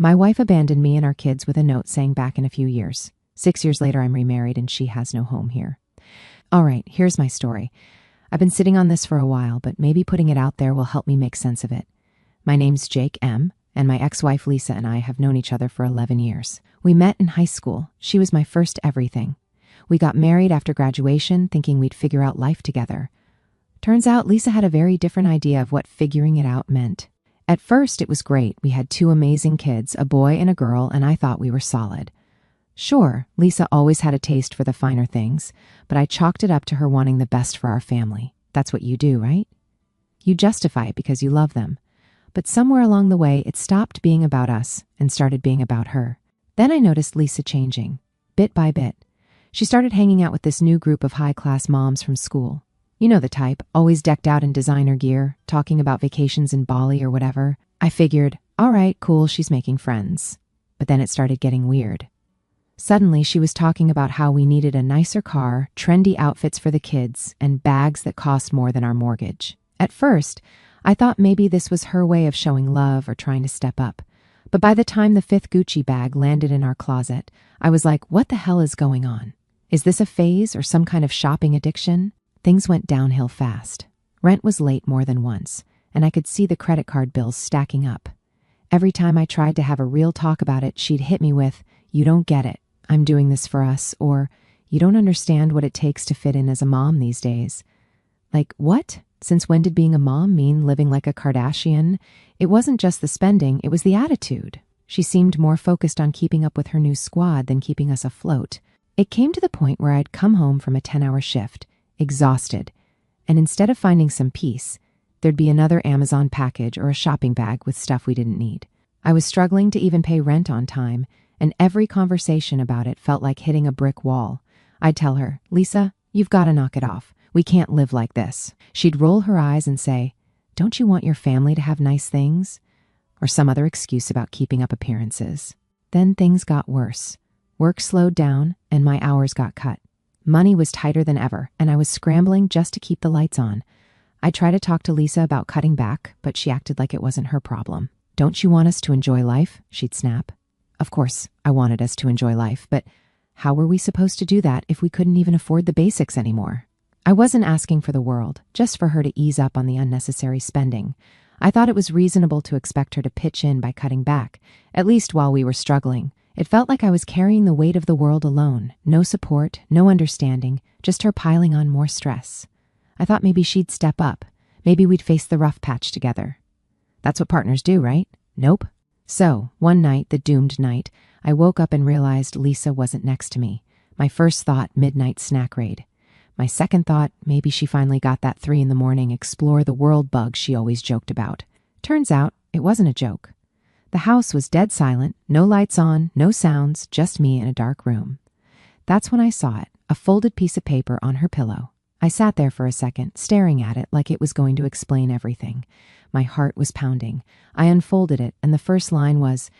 My wife abandoned me and our kids with a note saying back in a few years. 6 years later, I'm remarried and she has no home here. All right, here's my story. I've been sitting on this for a while, but maybe putting it out there will help me make sense of it. My name's Jake M., and my ex-wife Lisa and I have known each other for 11 years. We met in high school. She was my first everything. We got married after graduation, thinking we'd figure out life together. Turns out Lisa had a very different idea of what figuring it out meant. At first, it was great. We had 2 amazing kids, a boy and a girl, and I thought we were solid. Sure, Lisa always had a taste for the finer things, but I chalked it up to her wanting the best for our family. That's what you do, right? You justify it because you love them. But somewhere along the way, it stopped being about us and started being about her. Then I noticed Lisa changing, bit by bit. She started hanging out with this new group of high-class moms from school. You know the type, always decked out in designer gear, talking about vacations in Bali or whatever. I figured, all right, cool, she's making friends. But then it started getting weird. Suddenly, she was talking about how we needed a nicer car, trendy outfits for the kids, and bags that cost more than our mortgage. At first, I thought maybe this was her way of showing love or trying to step up. But by the time the 5th Gucci bag landed in our closet, I was like, what the hell is going on? Is this a phase or some kind of shopping addiction? Things went downhill fast. Rent was late more than once, and I could see the credit card bills stacking up. Every time I tried to have a real talk about it, she'd hit me with, "You don't get it. I'm doing this for us," or "You don't understand what it takes to fit in as a mom these days." Like, what? Since when did being a mom mean living like a Kardashian? It wasn't just the spending, it was the attitude. She seemed more focused on keeping up with her new squad than keeping us afloat. It came to the point where I'd come home from a 10-hour shift, exhausted, and instead of finding some peace, there'd be another Amazon package or a shopping bag with stuff we didn't need. I was struggling to even pay rent on time, and every conversation about it felt like hitting a brick wall. I'd tell her, "Lisa, you've got to knock it off. We can't live like this." She'd roll her eyes and say, "Don't you want your family to have nice things?" Or some other excuse about keeping up appearances. Then things got worse. Work slowed down, and my hours got cut. Money was tighter than ever, and I was scrambling just to keep the lights on. I tried to talk to Lisa about cutting back, but she acted like it wasn't her problem. "Don't you want us to enjoy life?" she'd snap. Of course, I wanted us to enjoy life, but how were we supposed to do that if we couldn't even afford the basics anymore? I wasn't asking for the world, just for her to ease up on the unnecessary spending. I thought it was reasonable to expect her to pitch in by cutting back, at least while we were struggling. It felt like I was carrying the weight of the world alone. No support, no understanding, just her piling on more stress. I thought maybe she'd step up. Maybe we'd face the rough patch together. That's what partners do, right? Nope. So, one night, the doomed night, I woke up and realized Lisa wasn't next to me. My first thought, midnight snack raid. My second thought, maybe she finally got that 3 a.m. explore the world bug she always joked about. Turns out, it wasn't a joke. The house was dead silent, no lights on, no sounds, just me in a dark room. That's when I saw it, a folded piece of paper on her pillow. I sat there for a second, staring at it like it was going to explain everything. My heart was pounding. I unfolded it, and the first line was,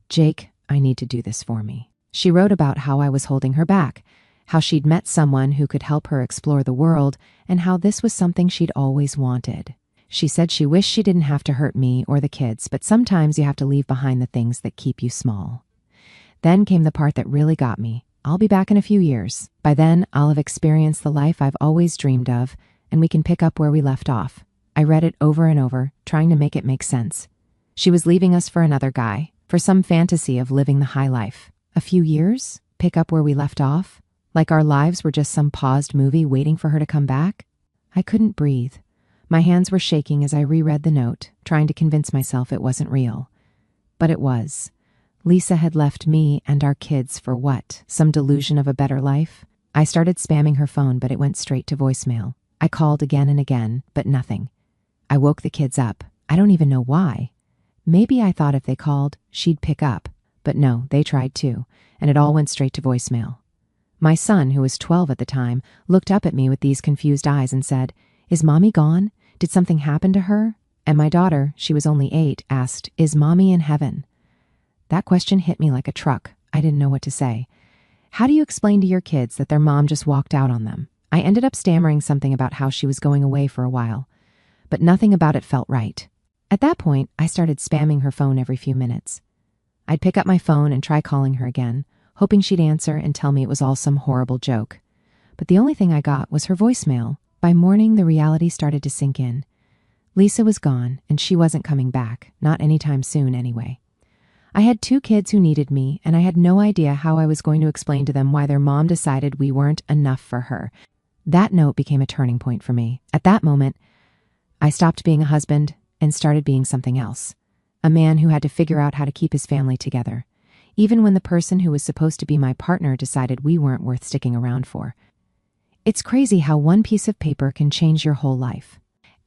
"Jake, I need to do this for me." She wrote about how I was holding her back, how she'd met someone who could help her explore the world, and how this was something she'd always wanted. She said she wished she didn't have to hurt me or the kids, but sometimes you have to leave behind the things that keep you small. Then came the part that really got me. I'll be back in a few years. By then, I'll have experienced the life I've always dreamed of, and we can pick up where we left off. I read it over and over, trying to make it make sense. She was leaving us for another guy, for some fantasy of living the high life. A few years? Pick up where we left off? Like our lives were just some paused movie waiting for her to come back? I couldn't breathe. My hands were shaking as I reread the note, trying to convince myself it wasn't real. But it was. Lisa had left me and our kids for what? Some delusion of a better life? I started spamming her phone, but it went straight to voicemail. I called again and again, but nothing. I woke the kids up. I don't even know why. Maybe I thought if they called, she'd pick up. But no, they tried too, and it all went straight to voicemail. My son, who was 12 at the time, looked up at me with these confused eyes and said, "Is Mommy gone? Did something happen to her?" And my daughter, she was only 8, asked, "Is Mommy in heaven?" That question hit me like a truck. I didn't know what to say. How do you explain to your kids that their mom just walked out on them? I ended up stammering something about how she was going away for a while, but nothing about it felt right. At that point, I started spamming her phone every few minutes. I'd pick up my phone and try calling her again, hoping she'd answer and tell me it was all some horrible joke. But the only thing I got was her voicemail. By morning, the reality started to sink in. Lisa was gone, and she wasn't coming back, not anytime soon anyway. I had 2 kids who needed me, and I had no idea how I was going to explain to them why their mom decided we weren't enough for her. That note became a turning point for me. At that moment, I stopped being a husband and started being something else. A man who had to figure out how to keep his family together, even when the person who was supposed to be my partner decided we weren't worth sticking around for. It's crazy how one piece of paper can change your whole life.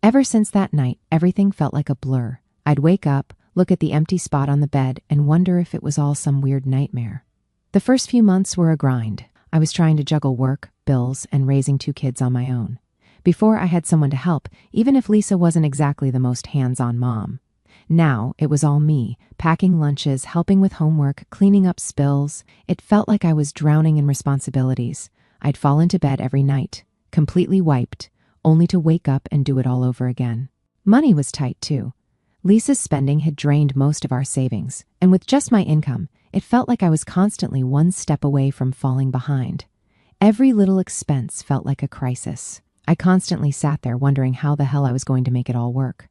Ever since that night, everything felt like a blur. I'd wake up, look at the empty spot on the bed, and wonder if it was all some weird nightmare. The first few months were a grind. I was trying to juggle work, bills, and raising 2 kids on my own. Before, I had someone to help, even if Lisa wasn't exactly the most hands-on mom. Now, it was all me, packing lunches, helping with homework, cleaning up spills. It felt like I was drowning in responsibilities. I'd fall into bed every night, completely wiped, only to wake up and do it all over again. Money was tight, too. Lisa's spending had drained most of our savings, and with just my income, it felt like I was constantly one step away from falling behind. Every little expense felt like a crisis. I constantly sat there wondering how the hell I was going to make it all work.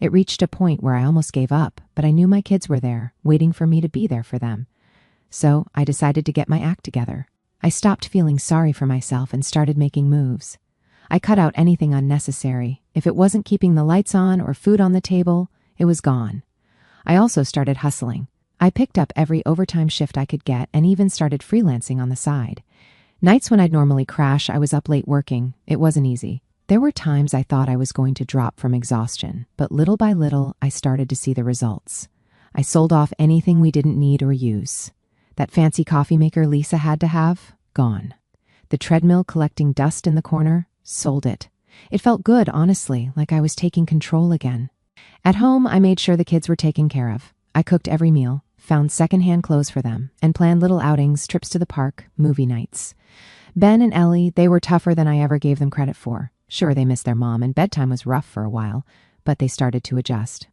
It reached a point where I almost gave up, but I knew my kids were there, waiting for me to be there for them. So I decided to get my act together. I stopped feeling sorry for myself and started making moves. I cut out anything unnecessary. If it wasn't keeping the lights on or food on the table, it was gone. I also started hustling. I picked up every overtime shift I could get and even started freelancing on the side. Nights when I'd normally crash, I was up late working. It wasn't easy. There were times I thought I was going to drop from exhaustion, but little by little, I started to see the results. I sold off anything we didn't need or use. That fancy coffee maker Lisa had to have, gone. The treadmill collecting dust in the corner, sold it. It felt good, honestly, like I was taking control again. At home, I made sure the kids were taken care of. I cooked every meal, found secondhand clothes for them, and planned little outings, trips to the park, movie nights. Ben and Ellie, they were tougher than I ever gave them credit for. Sure, they missed their mom, and bedtime was rough for a while, but they started to adjust.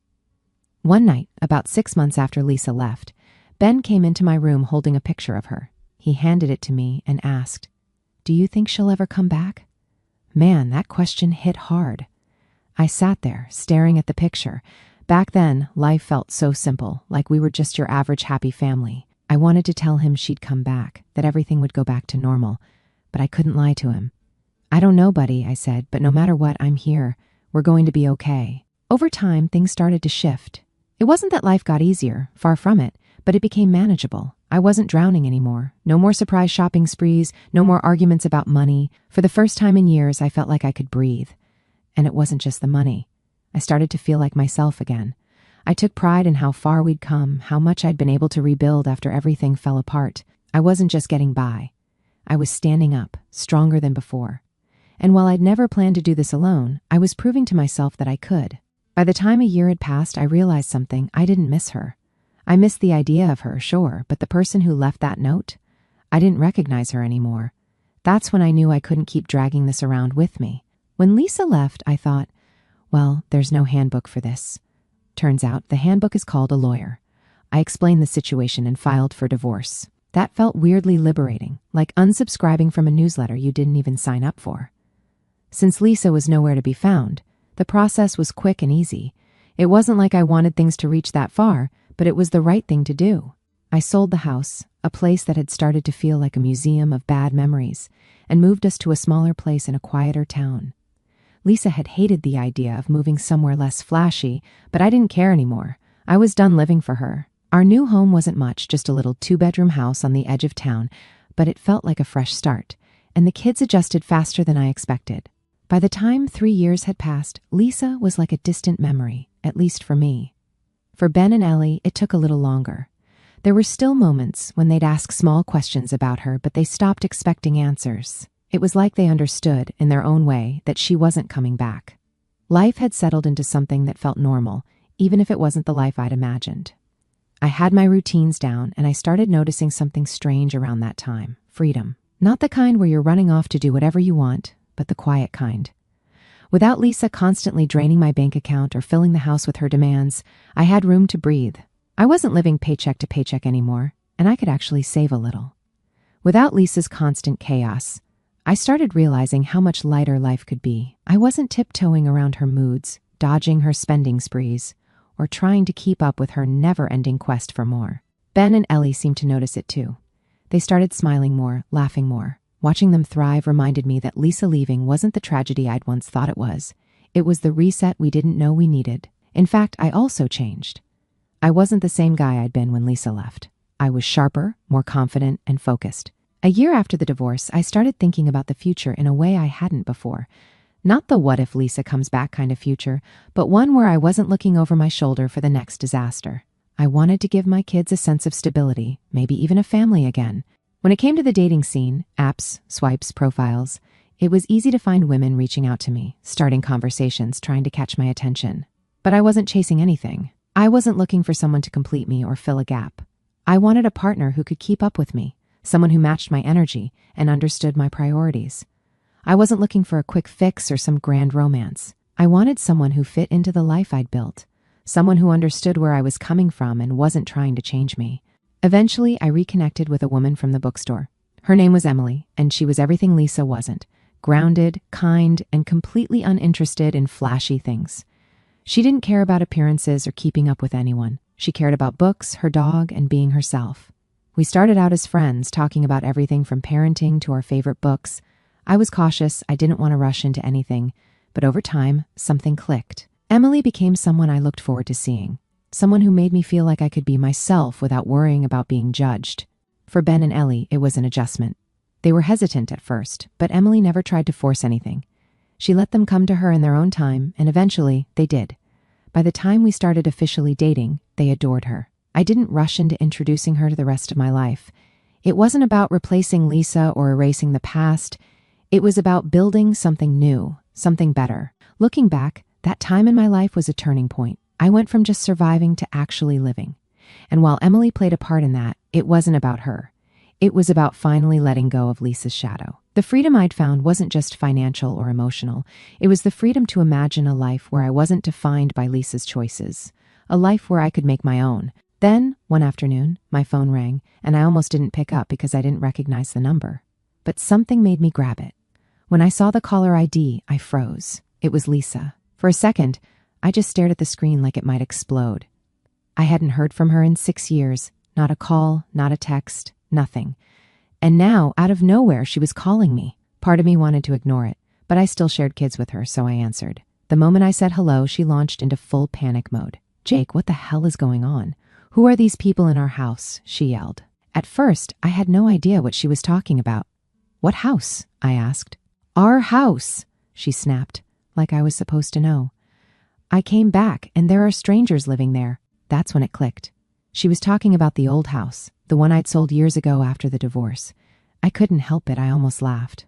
One night, about 6 months after Lisa left, Ben came into my room holding a picture of her. He handed it to me and asked, "Do you think she'll ever come back?" Man, that question hit hard. I sat there, staring at the picture. Back then, life felt so simple, like we were just your average happy family. I wanted to tell him she'd come back, that everything would go back to normal, but I couldn't lie to him. "I don't know, buddy," I said, "but no matter what, I'm here. We're going to be okay." Over time, things started to shift. It wasn't that life got easier, far from it, but it became manageable. I wasn't drowning anymore. No more surprise shopping sprees, no more arguments about money. For the first time in years, I felt like I could breathe. And it wasn't just the money. I started to feel like myself again. I took pride in how far we'd come, how much I'd been able to rebuild after everything fell apart. I wasn't just getting by. I was standing up, stronger than before. And while I'd never planned to do this alone, I was proving to myself that I could. By the time a year had passed, I realized something. I didn't miss her. I missed the idea of her, sure, but the person who left that note, I didn't recognize her anymore. That's when I knew I couldn't keep dragging this around with me. When Lisa left, I thought, well, there's no handbook for this. Turns out the handbook is called a lawyer. I explained the situation and filed for divorce. That felt weirdly liberating, like unsubscribing from a newsletter you didn't even sign up for. Since Lisa was nowhere to be found, the process was quick and easy. It wasn't like I wanted things to reach that far, but it was the right thing to do. I sold the house, a place that had started to feel like a museum of bad memories, and moved us to a smaller place in a quieter town. Lisa had hated the idea of moving somewhere less flashy, but I didn't care anymore. I was done living for her. Our new home wasn't much, just a little 2-bedroom house on the edge of town, but it felt like a fresh start, and the kids adjusted faster than I expected. By the time 3 years had passed, Lisa was like a distant memory, at least for me. For Ben and Ellie, it took a little longer. There were still moments when they'd ask small questions about her, but they stopped expecting answers. It was like they understood, in their own way, that she wasn't coming back. Life had settled into something that felt normal, even if it wasn't the life I'd imagined. I had my routines down, and I started noticing something strange around that time. Freedom. Not the kind where you're running off to do whatever you want, but the quiet kind. Without Lisa constantly draining my bank account or filling the house with her demands, I had room to breathe. I wasn't living paycheck to paycheck anymore, and I could actually save a little. Without Lisa's constant chaos, I started realizing how much lighter life could be. I wasn't tiptoeing around her moods, dodging her spending sprees, or trying to keep up with her never-ending quest for more. Ben and Ellie seemed to notice it too. They started smiling more, laughing more. Watching them thrive reminded me that Lisa leaving wasn't the tragedy I'd once thought it was. It was the reset we didn't know we needed. In fact, I also changed. I wasn't the same guy I'd been when Lisa left. I was sharper, more confident, and focused. A year after the divorce, I started thinking about the future in a way I hadn't before. Not the what if Lisa comes back kind of future, but one where I wasn't looking over my shoulder for the next disaster. I wanted to give my kids a sense of stability, maybe even a family again. When it came to the dating scene, apps, swipes, profiles, it was easy to find women reaching out to me, starting conversations, trying to catch my attention. But I wasn't chasing anything. I wasn't looking for someone to complete me or fill a gap. I wanted a partner who could keep up with me, someone who matched my energy and understood my priorities. I wasn't looking for a quick fix or some grand romance. I wanted someone who fit into the life I'd built, someone who understood where I was coming from and wasn't trying to change me. Eventually, I reconnected with a woman from the bookstore. Her name was Emily, and she was everything Lisa wasn't: grounded, kind, and completely uninterested in flashy things. She didn't care about appearances or keeping up with anyone. She cared about books, her dog, and being herself. We started out as friends, talking about everything from parenting to our favorite books. I was cautious, I didn't want to rush into anything, but over time, something clicked. Emily became someone I looked forward to seeing, someone who made me feel like I could be myself without worrying about being judged. For Ben and Ellie, it was an adjustment. They were hesitant at first, but Emily never tried to force anything. She let them come to her in their own time, and eventually, they did. By the time we started officially dating, they adored her. I didn't rush into introducing her to the rest of my life. It wasn't about replacing Lisa or erasing the past. It was about building something new, something better. Looking back, that time in my life was a turning point. I went from just surviving to actually living. And while Emily played a part in that, it wasn't about her. It was about finally letting go of Lisa's shadow. The freedom I'd found wasn't just financial or emotional. It was the freedom to imagine a life where I wasn't defined by Lisa's choices, a life where I could make my own. Then, one afternoon, my phone rang, and I almost didn't pick up because I didn't recognize the number. But something made me grab it. When I saw the caller ID, I froze. It was Lisa. For a second, I just stared at the screen like it might explode. I hadn't heard from her in 6 years. Not a call, not a text, nothing. And now, out of nowhere, she was calling me. Part of me wanted to ignore it, but I still shared kids with her, so I answered. The moment I said hello, she launched into full panic mode. "Jake, what the hell is going on? Who are these people in our house?" she yelled. At first, I had no idea what she was talking about. "What house?" I asked. "Our house," she snapped, like I was supposed to know. "I came back, and there are strangers living there." That's when it clicked. She was talking about the old house, the one I'd sold years ago after the divorce. I couldn't help it, I almost laughed.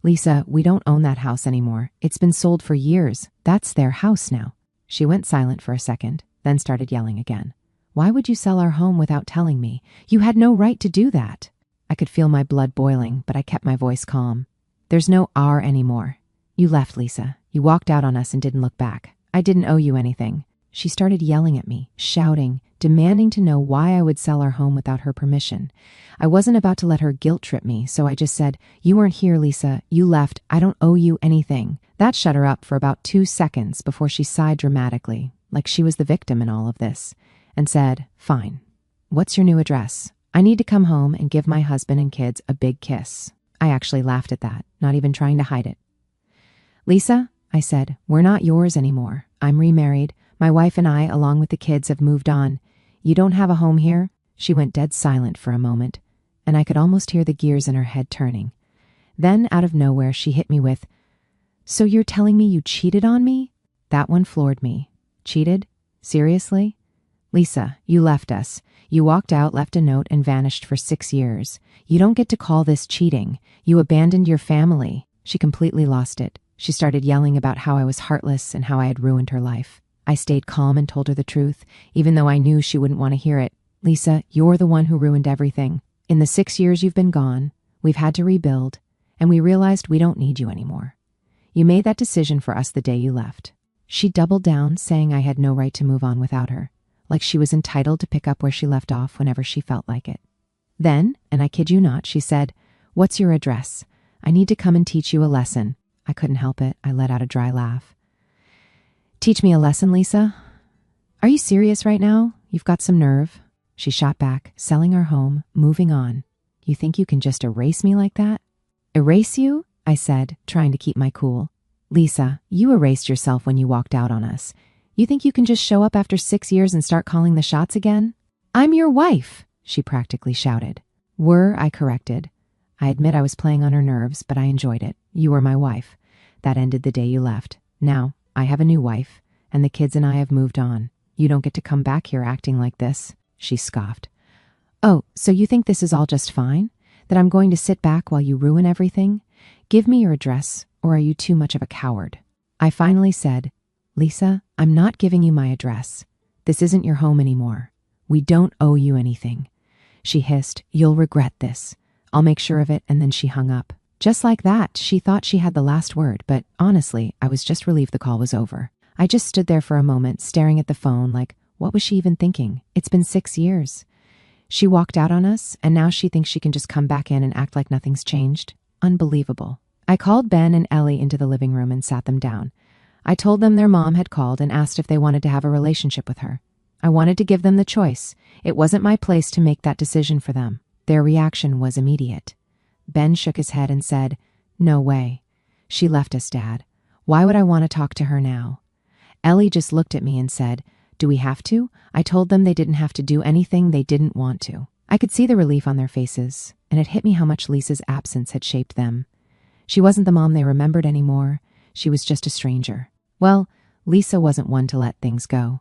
"Lisa, we don't own that house anymore. It's been sold for years. That's their house now." She went silent for a second, then started yelling again. "Why would you sell our home without telling me? You had no right to do that." I could feel my blood boiling, but I kept my voice calm. "There's no our anymore. You left, Lisa. You walked out on us and didn't look back. I didn't owe you anything." She started yelling at me, shouting, demanding to know why I would sell our home without her permission. I wasn't about to let her guilt trip me, so I just said, "You weren't here, Lisa. You left. I don't owe you anything." That shut her up for about 2 seconds before she sighed dramatically, like she was the victim in all of this, and said, "Fine. What's your new address? I need to come home and give my husband and kids a big kiss." I actually laughed at that, not even trying to hide it. "Lisa," I said, "we're not yours anymore. I'm remarried. My wife and I, along with the kids, have moved on. You don't have a home here?" She went dead silent for a moment, and I could almost hear the gears in her head turning. Then, out of nowhere, she hit me with, "So you're telling me you cheated on me?" That one floored me. Cheated? Seriously? "Lisa, you left us. You walked out, left a note, and vanished for 6 years. You don't get to call this cheating. You abandoned your family." She completely lost it. She started yelling about how I was heartless and how I had ruined her life. I stayed calm and told her the truth, even though I knew she wouldn't want to hear it. "Lisa, you're the one who ruined everything. In the 6 years you've been gone, we've had to rebuild, and we realized we don't need you anymore. You made that decision for us the day you left." She doubled down, saying I had no right to move on without her, like she was entitled to pick up where she left off whenever she felt like it. Then, and I kid you not, she said, "What's your address? I need to come and teach you a lesson." I couldn't help it. I let out a dry laugh. "Teach me a lesson, Lisa? Are you serious right now? You've got some nerve." She shot back, selling our home, moving on. "You think you can just erase me like that?" "Erase you?" I said, trying to keep my cool. "Lisa, you erased yourself when you walked out on us. You think you can just show up after 6 years and start calling the shots again?" "I'm your wife," she practically shouted. "Were," I corrected. I admit I was playing on her nerves, but I enjoyed it. "You were my wife. That ended the day you left. Now, I have a new wife, and the kids and I have moved on. You don't get to come back here acting like this," she scoffed. "Oh, so you think this is all just fine? That I'm going to sit back while you ruin everything? Give me your address, or are you too much of a coward?" I finally said, "Lisa, I'm not giving you my address. This isn't your home anymore. We don't owe you anything." She hissed, "You'll regret this. I'll make sure of it," and then she hung up. Just like that, she thought she had the last word, but honestly, I was just relieved the call was over. I just stood there for a moment, staring at the phone like, what was she even thinking? It's been 6 years. She walked out on us, and now she thinks she can just come back in and act like nothing's changed. Unbelievable. I called Ben and Ellie into the living room and sat them down. I told them their mom had called and asked if they wanted to have a relationship with her. I wanted to give them the choice. It wasn't my place to make that decision for them. Their reaction was immediate. Ben shook his head and said, "No way. She left us, Dad. Why would I want to talk to her now?" Ellie just looked at me and said, "Do we have to?" I told them they didn't have to do anything they didn't want to. I could see the relief on their faces, and it hit me how much Lisa's absence had shaped them. She wasn't the mom they remembered anymore. She was just a stranger. Well, Lisa wasn't one to let things go.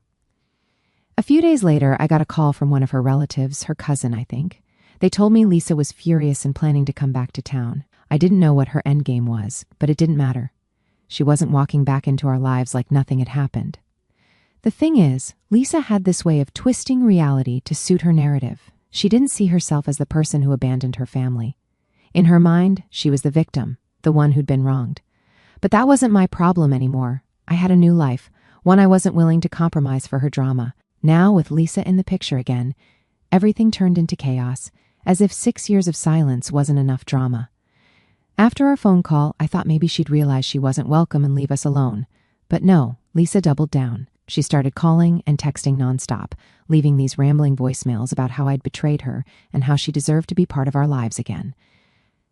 A few days later, I got a call from one of her relatives, her cousin, I think. They told me Lisa was furious and planning to come back to town. I didn't know what her endgame was, but it didn't matter. She wasn't walking back into our lives like nothing had happened. The thing is, Lisa had this way of twisting reality to suit her narrative. She didn't see herself as the person who abandoned her family. In her mind, she was the victim, the one who'd been wronged. But that wasn't my problem anymore. I had a new life, one I wasn't willing to compromise for her drama. Now, with Lisa in the picture again, everything turned into chaos, as if 6 years of silence wasn't enough drama. After our phone call, I thought maybe she'd realize she wasn't welcome and leave us alone. But no, Lisa doubled down. She started calling and texting nonstop, leaving these rambling voicemails about how I'd betrayed her and how she deserved to be part of our lives again.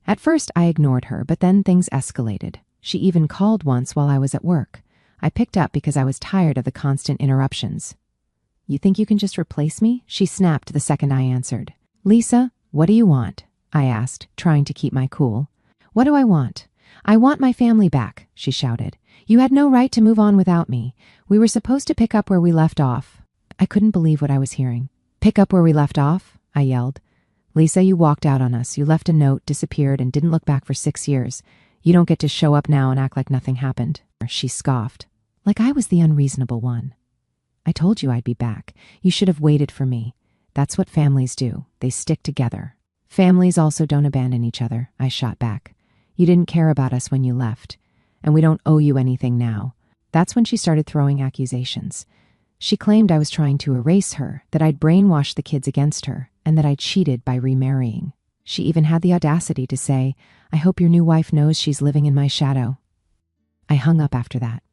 At first, I ignored her, but then things escalated. She even called once while I was at work. I picked up because I was tired of the constant interruptions. "You think you can just replace me?" she snapped the second I answered. "Lisa, what do you want?" I asked, trying to keep my cool. "What do I want? I want my family back," she shouted. "You had no right to move on without me. We were supposed to pick up where we left off." I couldn't believe what I was hearing. "Pick up where we left off?" I yelled. "Lisa, you walked out on us. You left a note, disappeared, and didn't look back for 6 years. You don't get to show up now and act like nothing happened." She scoffed, like I was the unreasonable one. "I told you I'd be back. You should have waited for me. That's what families do. They stick together." "Families also don't abandon each other," I shot back. "You didn't care about us when you left, and we don't owe you anything now." That's when she started throwing accusations. She claimed I was trying to erase her, that I'd brainwashed the kids against her, and that I cheated by remarrying. She even had the audacity to say, "I hope your new wife knows she's living in my shadow." I hung up after that.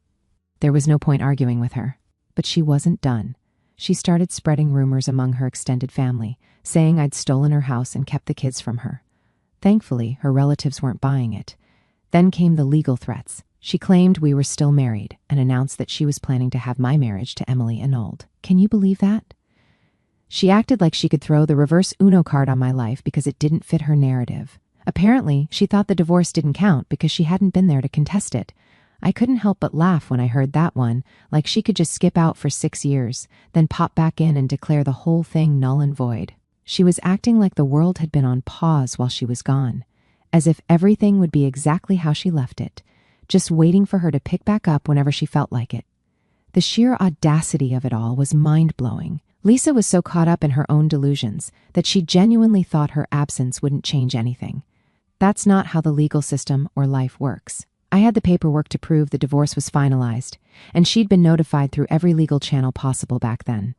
There was no point arguing with her. But she wasn't done. She started spreading rumors among her extended family, saying I'd stolen her house and kept the kids from her. Thankfully, her relatives weren't buying it. Then came the legal threats. She claimed we were still married and announced that she was planning to have my marriage to Emily annulled. Can you believe that? She acted like she could throw the reverse Uno card on my life because it didn't fit her narrative. Apparently, she thought the divorce didn't count because she hadn't been there to contest it. I couldn't help but laugh when I heard that one, like she could just skip out for 6 years, then pop back in and declare the whole thing null and void. She was acting like the world had been on pause while she was gone, as if everything would be exactly how she left it, just waiting for her to pick back up whenever she felt like it. The sheer audacity of it all was mind-blowing. Lisa was so caught up in her own delusions that she genuinely thought her absence wouldn't change anything. That's not how the legal system or life works. I had the paperwork to prove the divorce was finalized, and she'd been notified through every legal channel possible back then.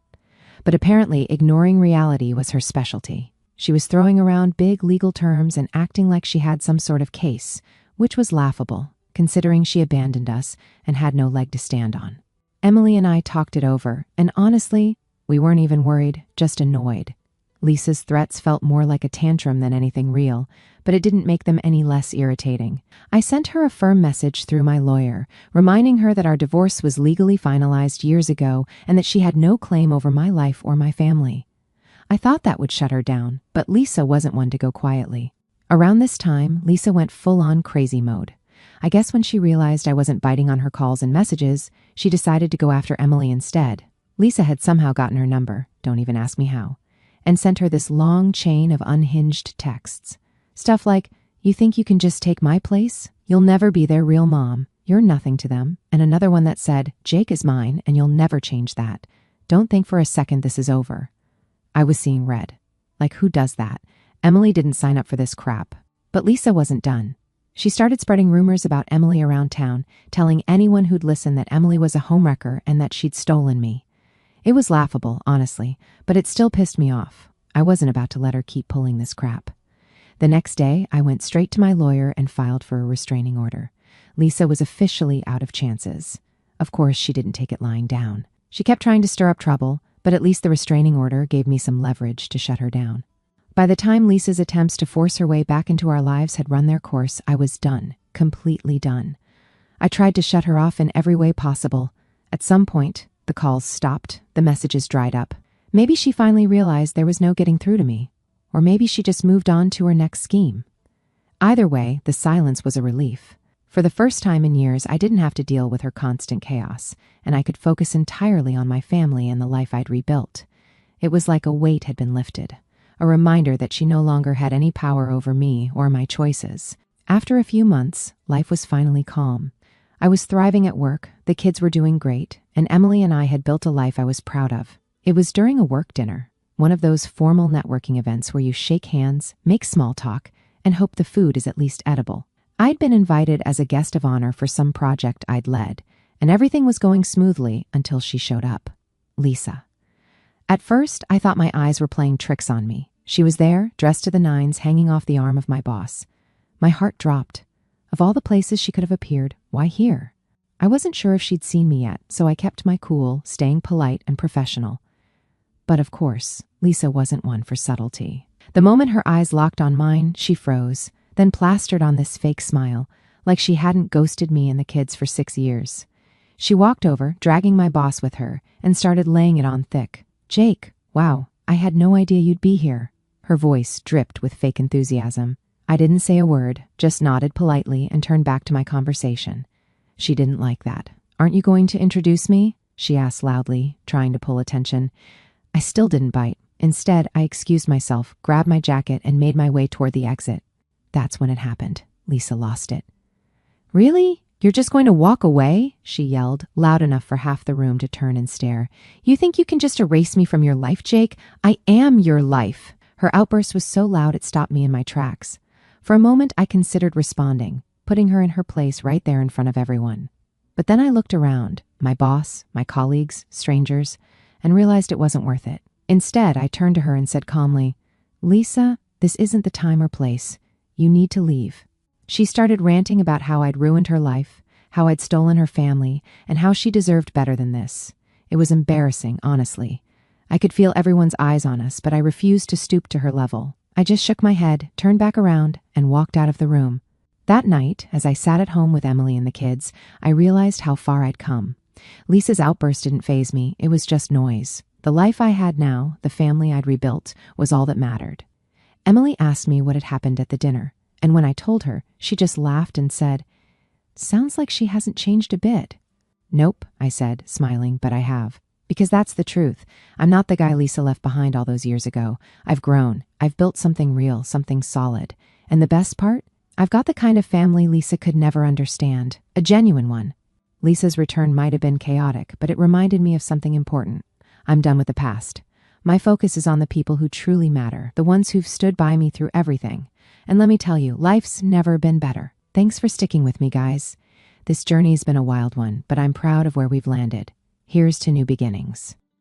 But apparently, ignoring reality was her specialty. She was throwing around big legal terms and acting like she had some sort of case, which was laughable, considering she abandoned us and had no leg to stand on. Emily and I talked it over, and honestly, we weren't even worried, just annoyed. Lisa's threats felt more like a tantrum than anything real, but it didn't make them any less irritating. I sent her a firm message through my lawyer, reminding her that our divorce was legally finalized years ago and that she had no claim over my life or my family. I thought that would shut her down, but Lisa wasn't one to go quietly. Around this time, Lisa went full-on crazy mode. I guess when she realized I wasn't biting on her calls and messages, she decided to go after Emily instead. Lisa had somehow gotten her number, don't even ask me how, and sent her this long chain of unhinged texts. Stuff like, "You think you can just take my place? You'll never be their real mom. You're nothing to them." And another one that said, "Jake is mine and you'll never change that. Don't think for a second this is over." I was seeing red. Like, who does that? Emily didn't sign up for this crap. But Lisa wasn't done. She started spreading rumors about Emily around town, telling anyone who'd listen that Emily was a homewrecker and that she'd stolen me. It was laughable, honestly, but it still pissed me off. I wasn't about to let her keep pulling this crap. The next day, I went straight to my lawyer and filed for a restraining order. Lisa was officially out of chances. Of course, she didn't take it lying down. She kept trying to stir up trouble, but at least the restraining order gave me some leverage to shut her down. By the time Lisa's attempts to force her way back into our lives had run their course, I was done, completely done. I tried to shut her off in every way possible. At some point, the calls stopped, the messages dried up. Maybe she finally realized there was no getting through to me, or maybe she just moved on to her next scheme. Either way, the silence was a relief. For the first time in years, I didn't have to deal with her constant chaos, and I could focus entirely on my family and the life I'd rebuilt. It was like a weight had been lifted, a reminder that she no longer had any power over me or my choices. After a few months, life was finally calm. I was thriving at work, the kids were doing great, and Emily and I had built a life I was proud of. It was during a work dinner, one of those formal networking events where you shake hands, make small talk, and hope the food is at least edible. I'd been invited as a guest of honor for some project I'd led, and everything was going smoothly until she showed up. Lisa. At first, I thought my eyes were playing tricks on me. She was there, dressed to the nines, hanging off the arm of my boss. My heart dropped. Of all the places she could have appeared, why here? I wasn't sure if she'd seen me yet, so I kept my cool, staying polite and professional. But of course, Lisa wasn't one for subtlety. The moment her eyes locked on mine, she froze, then plastered on this fake smile, like she hadn't ghosted me and the kids for 6 years. She walked over, dragging my boss with her, and started laying it on thick. "Jake, wow, I had no idea you'd be here." Her voice dripped with fake enthusiasm. I didn't say a word, just nodded politely and turned back to my conversation. She didn't like that. "Aren't you going to introduce me?" she asked loudly, trying to pull attention. I still didn't bite. Instead, I excused myself, grabbed my jacket, and made my way toward the exit. That's when it happened. Lisa lost it. "Really? You're just going to walk away?" she yelled, loud enough for half the room to turn and stare. "You think you can just erase me from your life, Jake? I am your life." Her outburst was so loud it stopped me in my tracks. For a moment, I considered responding, putting her in her place right there in front of everyone. But then I looked around, my boss, my colleagues, strangers, and realized it wasn't worth it. Instead, I turned to her and said calmly, "Lisa, this isn't the time or place. You need to leave." She started ranting about how I'd ruined her life, how I'd stolen her family, and how she deserved better than this. It was embarrassing, honestly. I could feel everyone's eyes on us, but I refused to stoop to her level. I just shook my head, turned back around, and walked out of the room. That night, as I sat at home with Emily and the kids, I realized how far I'd come. Lisa's outburst didn't faze me, it was just noise. The life I had now, the family I'd rebuilt, was all that mattered. Emily asked me what had happened at the dinner, and when I told her, she just laughed and said, "Sounds like she hasn't changed a bit." "Nope," I said, smiling, "but I have. Because that's the truth. I'm not the guy Lisa left behind all those years ago. I've grown. I've built something real, something solid. And the best part? I've got the kind of family Lisa could never understand. A genuine one." Lisa's return might have been chaotic, but it reminded me of something important. I'm done with the past. My focus is on the people who truly matter, the ones who've stood by me through everything. And let me tell you, life's never been better. Thanks for sticking with me, guys. This journey's been a wild one, but I'm proud of where we've landed. Here's to new beginnings.